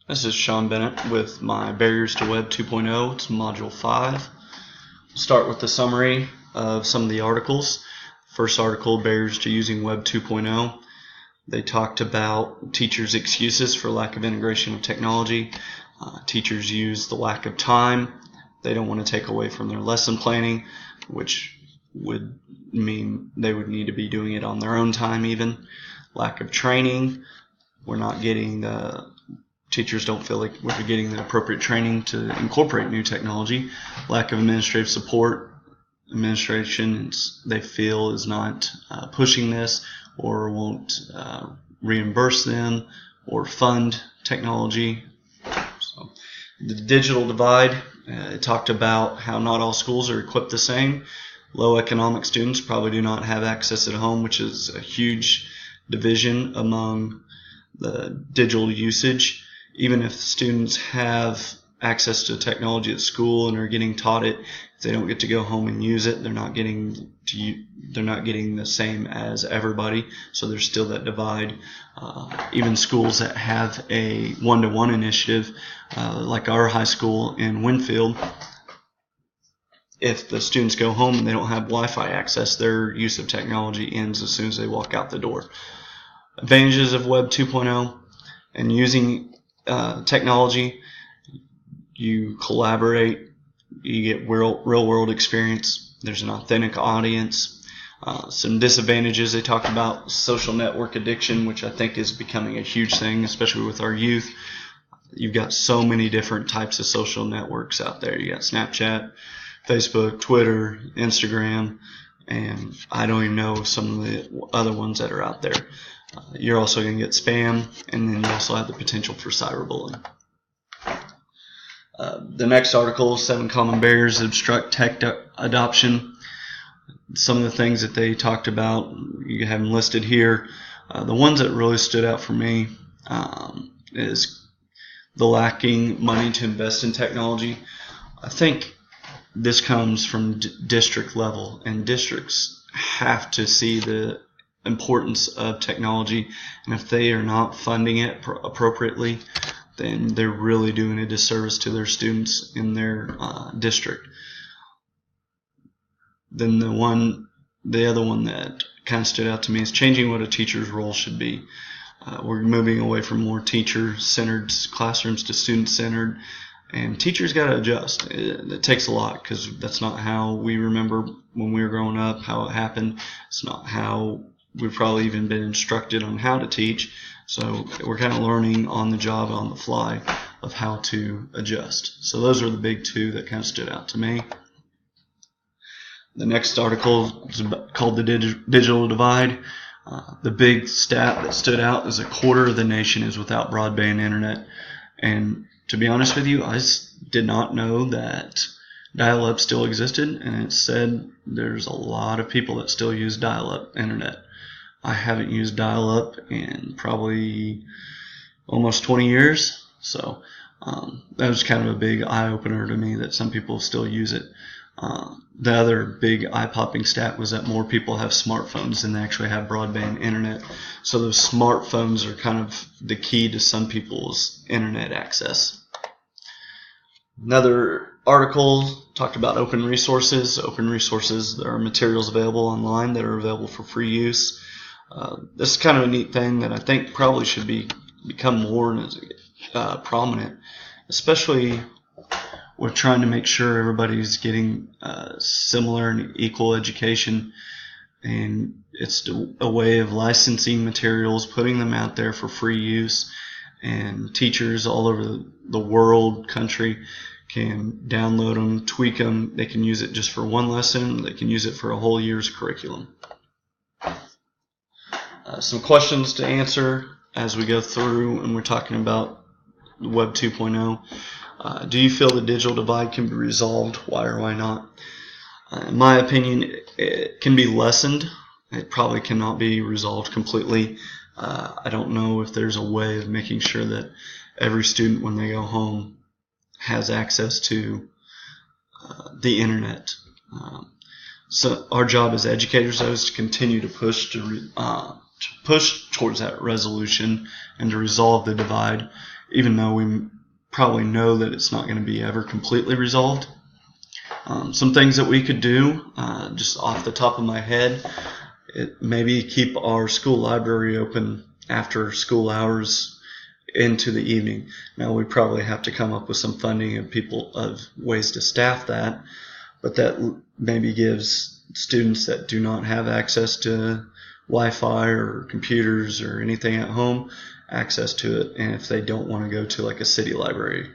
This is Sean Bennett with my Barriers to Web 2.0. It's Module 5. Start with the summary of some of the articles. First article, Barriers to Using Web 2.0. They talked about teachers' excuses for lack of integration of technology. Teachers use the lack of time. They don't want to take away from their lesson planning, which would mean they would need to be doing it on their own time even. Lack of training. Teachers don't feel like we're getting the appropriate training to incorporate new technology. Lack of administrative support. Administration, they feel, is not pushing this or won't reimburse them or fund technology. So, the digital divide, it talked about how not all schools are equipped the same. Low economic students probably do not have access at home, which is a huge division among the digital usage. Even if students have access to technology at school and are getting taught it, if they don't get to go home and use it, they're not getting the same as everybody. So there's still that divide. Even schools that have a one-to-one initiative, like our high school in Winfield, if the students go home and they don't have Wi-Fi access, their use of technology ends as soon as they walk out the door. Advantages of Web 2.0 and using technology: you collaborate, you get real world experience, there's an authentic audience. Some disadvantages, they talked about social network addiction, which I think is becoming a huge thing, especially with our youth. You've got so many different types of social networks out there. You got Snapchat, Facebook, Twitter, Instagram, and I don't even know some of the other ones that are out there. You're also going to get spam, and then you also have the potential for cyberbullying. The next article, 7 Common Barriers that Obstruct Tech Adoption. Some of the things that they talked about, you have them listed here. The ones that really stood out for me is the lacking money to invest in technology. I think this comes from district level, and districts have to see the importance of technology, and if they are not funding it appropriately, then they're really doing a disservice to their students in their district. Then the other one that kind of stood out to me is changing what a teacher's role should be. We're moving away from more teacher-centered classrooms to student-centered, and teachers got to adjust. It takes a lot, because that's not how we remember when we were growing up, how it happened. It's not how we've probably even been instructed on how to teach. So we're kind of learning on the job, on the fly, of how to adjust. So those are the big two that kind of stood out to me. The next article is called The Digital Divide. The big stat that stood out is 1/4 of the nation is without broadband internet. And to be honest with you, I did not know that dial-up still existed, and it said there's a lot of people that still use dial-up internet. I haven't used dial-up in probably almost 20 years, so that was kind of a big eye-opener to me that some people still use it. The other big eye-popping stat was that more people have smartphones than they actually have broadband internet. So those smartphones are kind of the key to some people's internet access. Another article talked about open resources. Open resources, there are materials available online that are available for free use. This is kind of a neat thing that I think probably should become more prominent, especially we're trying to make sure everybody's getting similar and equal education, and it's a way of licensing materials, putting them out there for free use, and teachers all over the world, country, can download them, tweak them. They can use it just for one lesson. They can use it for a whole year's curriculum. Some questions to answer as we go through, and we're talking about Web 2.0. Do you feel the digital divide can be resolved? Why or why not? In my opinion, it can be lessened. It probably cannot be resolved completely. I don't know if there's a way of making sure that every student, when they go home, has access to the internet. So our job as educators, though, is to continue to push towards that resolution and to resolve the divide. even though we probably know that it's not going to be ever completely resolved. Some things that we could do, just off the top of my head, maybe keep our school library open after school hours into the evening. Now we probably have to come up with some funding of ways to staff that, but that maybe gives students that do not have access to Wi-Fi or computers or anything at home access to it, and if they don't want to go to like a city library.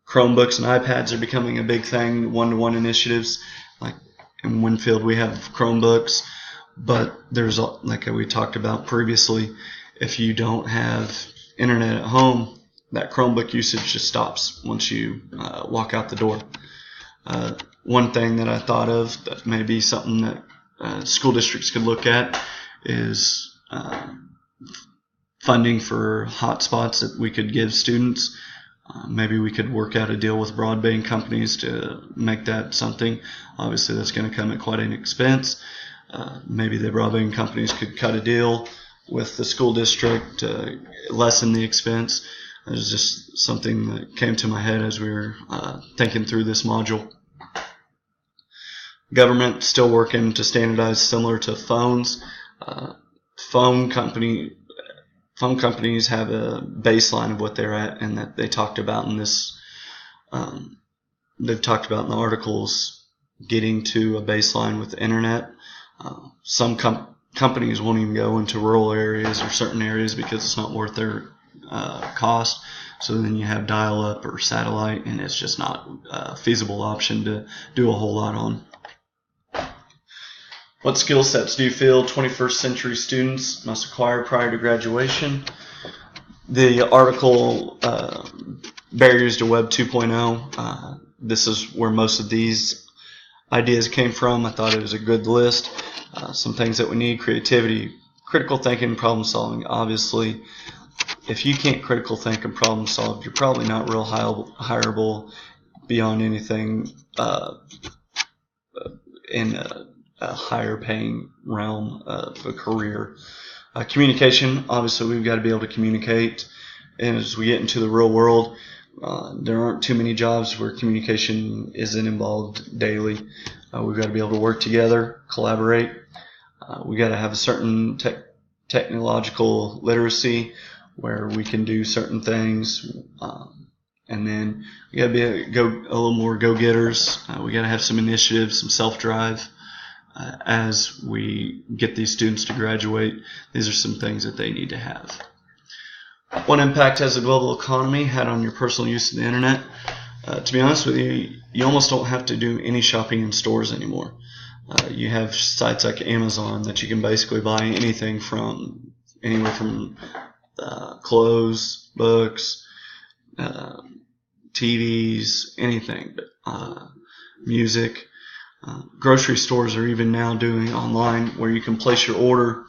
Chromebooks and iPads are becoming a big thing, one-to-one initiatives. Like in Winfield we have Chromebooks, but there's, like we talked about previously, if you don't have internet at home, that Chromebook usage just stops once you walk out the door. One thing that I thought of that may be something that school districts could look at is funding for hotspots that we could give students. Maybe we could work out a deal with broadband companies to make that something. Obviously that's going to come at quite an expense. Maybe the broadband companies could cut a deal with the school district to lessen the expense. It was just something that came to my head as we were thinking through this module. Government still working to standardize similar to phones. Phone companies have a baseline of what they're at, and that they talked about in this. They've talked about in the articles getting to a baseline with the internet. Some companies won't even go into rural areas or certain areas because it's not worth their cost. So then you have dial-up or satellite, and it's just not a feasible option to do a whole lot on. What skill sets do you feel 21st century students must acquire prior to graduation? The article, Barriers to Web 2.0, this is where most of these ideas came from. I thought it was a good list. Some things that we need: creativity, critical thinking, problem solving. Obviously, if you can't critical think and problem solve, you're probably not real hireable beyond anything in a higher paying realm of a career. Communication, obviously we've got to be able to communicate, and as we get into the real world, there aren't too many jobs where communication isn't involved daily. We've got to be able to work together, collaborate. We've got to have a certain technological literacy where we can do certain things, and then we got to be a little more go-getters. We got to have some initiative, some self-drive. As we get these students to graduate, these are some things that they need to have. What impact has the global economy had on your personal use of the internet? To be honest with you, you almost don't have to do any shopping in stores anymore. You have sites like Amazon that you can basically buy anything from, anywhere from clothes, books, TVs, anything, music. Grocery stores are even now doing online where you can place your order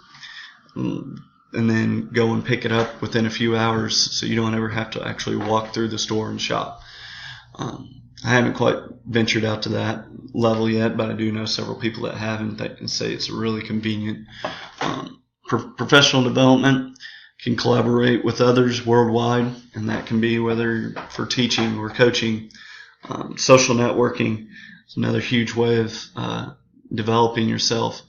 and then go and pick it up within a few hours, so you don't ever have to actually walk through the store and shop. I haven't quite ventured out to that level yet, but I do know several people that have, and they can say it's really convenient. Professional development, can collaborate with others worldwide, and that can be whether for teaching or coaching. Social networking is another huge way of developing yourself.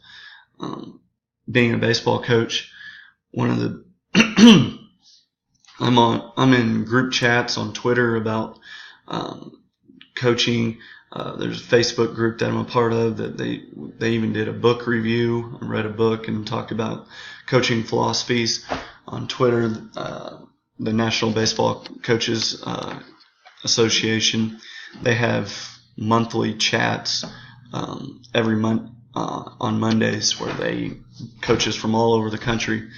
Being a baseball coach, one of the I'm in group chats on Twitter about coaching. There's a Facebook group that I'm a part of that they even did a book review and read a book and talked about coaching philosophies. On Twitter, the National Baseball Coaches Association, they have monthly chats every month on Mondays where coaches from all over the country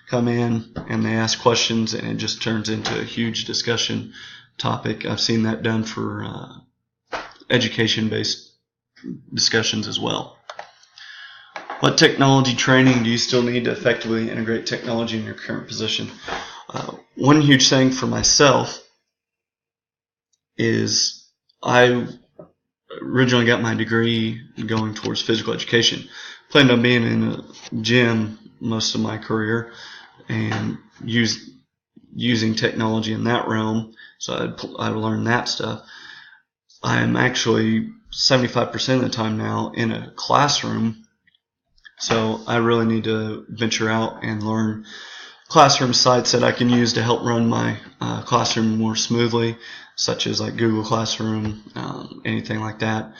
come in and they ask questions, and it just turns into a huge discussion topic. I've seen that done for education-based discussions as well. What technology training do you still need to effectively integrate technology in your current position? One huge thing for myself is I originally got my degree going towards physical education. Planned on being in a gym most of my career and used using technology in that realm. So I learned that stuff. I'm actually 75% of the time now in a classroom, so I really need to venture out and learn classroom sites that I can use to help run my classroom more smoothly, such as like Google Classroom, anything like that.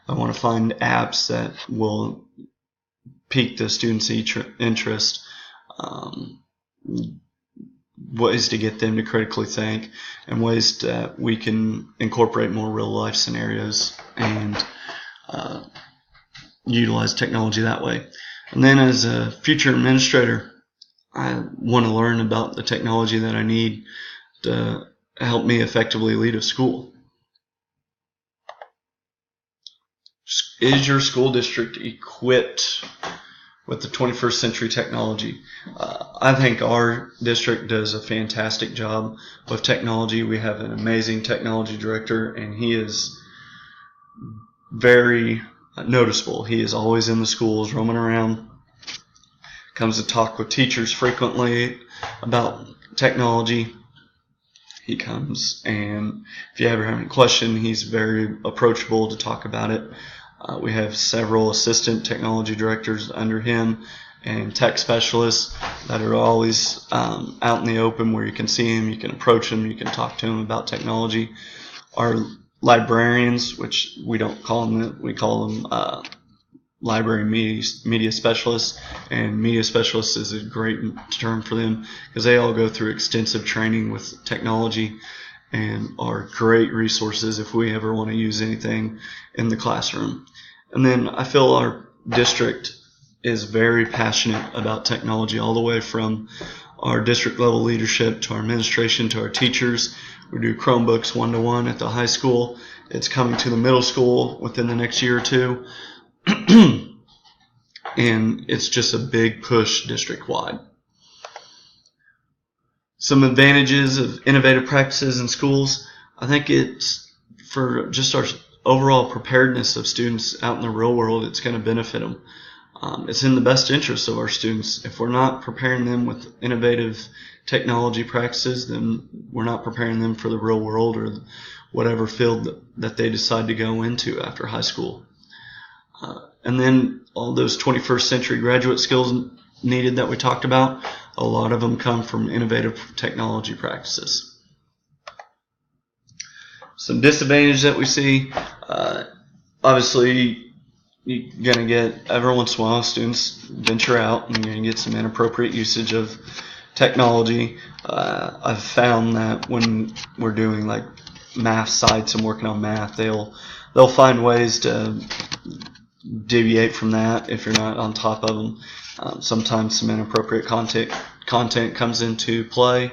I want to find apps that will pique the students' interest, ways to get them to critically think, and ways that we can incorporate more real-life scenarios and utilize technology that way. And then as a future administrator, I want to learn about the technology that I need to help me effectively lead a school. Is your school district equipped with the 21st century technology? I think our district does a fantastic job with technology. We have an amazing technology director, and he is very noticeable. He is always in the schools, roaming around, comes to talk with teachers frequently about technology. He comes, and if you ever have any question, he's very approachable to talk about it. We have several assistant technology directors under him and tech specialists that are always out in the open where you can see him, you can approach him, you can talk to him about technology. Our librarians, which we don't call them, we call them library media specialists, and media specialists is a great term for them because they all go through extensive training with technology and are great resources if we ever want to use anything in the classroom. And then I feel our district is very passionate about technology, all the way from our district level leadership to our administration to our teachers. We do Chromebooks 1-to-1 at the high school. It's coming to the middle school within the next year or two. And it's just a big push district-wide. Some advantages of innovative practices in schools. I think it's for just our overall preparedness of students out in the real world, it's going to benefit them. It's in the best interest of our students. If we're not preparing them with innovative technology practices, then we're not preparing them for the real world or whatever field that they decide to go into after high school. And then all those 21st century graduate skills needed that we talked about, a lot of them come from innovative technology practices. Some disadvantages that we see, obviously you're going to get, every once in a while, students venture out and you're going to get some inappropriate usage of technology. I've found that when we're doing like math sites and working on math, they'll find ways to deviate from that if you're not on top of them. Sometimes some inappropriate content comes into play.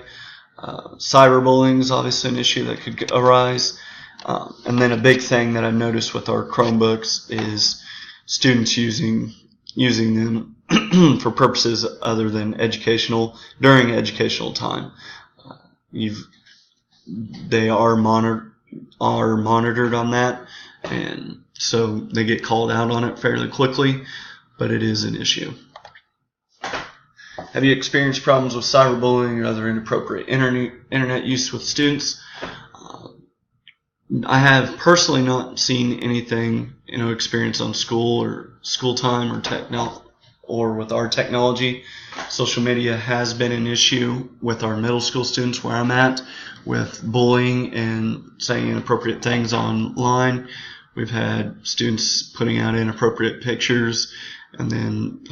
Cyberbullying is obviously an issue that could arise. And then a big thing that I've noticed with our Chromebooks is students using them for purposes other than educational during educational time. They are monitored on that, and so they get called out on it fairly quickly, but it is an issue. Have you experienced problems with cyberbullying or other inappropriate internet use with students? I have personally not seen anything, experience on school time or with our technology. Social media has been an issue with our middle school students where I'm at, with bullying and saying inappropriate things online. We've had students putting out inappropriate pictures, and then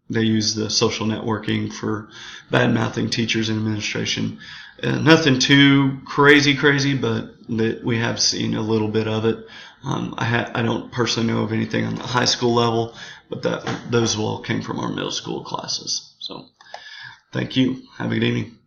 they use the social networking for bad-mouthing teachers and administration. Nothing too crazy, but we have seen a little bit of it. I don't personally know of anything on the high school level, but those all came from our middle school classes. So, thank you. Have a good evening.